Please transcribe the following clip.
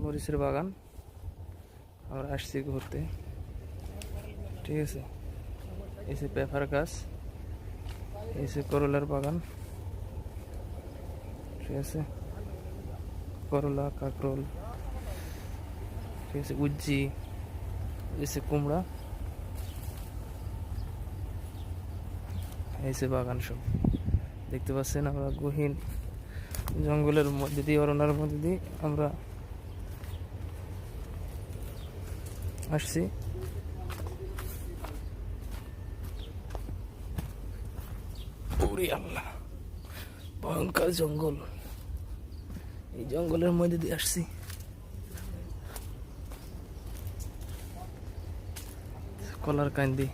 মরিচের বাগান আমরা আসছি ঘুরতে, ঠিক আছে। এই যে পেঁপার গাছ, এই যে করলার বাগান, ঠিক আছে। করলা, কাঁকরোল, ঠিক আছে, উজ্জি, এই যে কুমড়া, এই যে বাগান সব দেখতে পাচ্ছেন। আমরা গহীন জঙ্গলের মধ্যে দিয়ে, অরণ্যের মধ্যে দিয়ে আমরা আসছি। ওরে আল্লাহ, ভয়ঙ্কর জঙ্গল, এই জঙ্গলের মধ্যে দিয়ে আসছি। কলার কান্দি।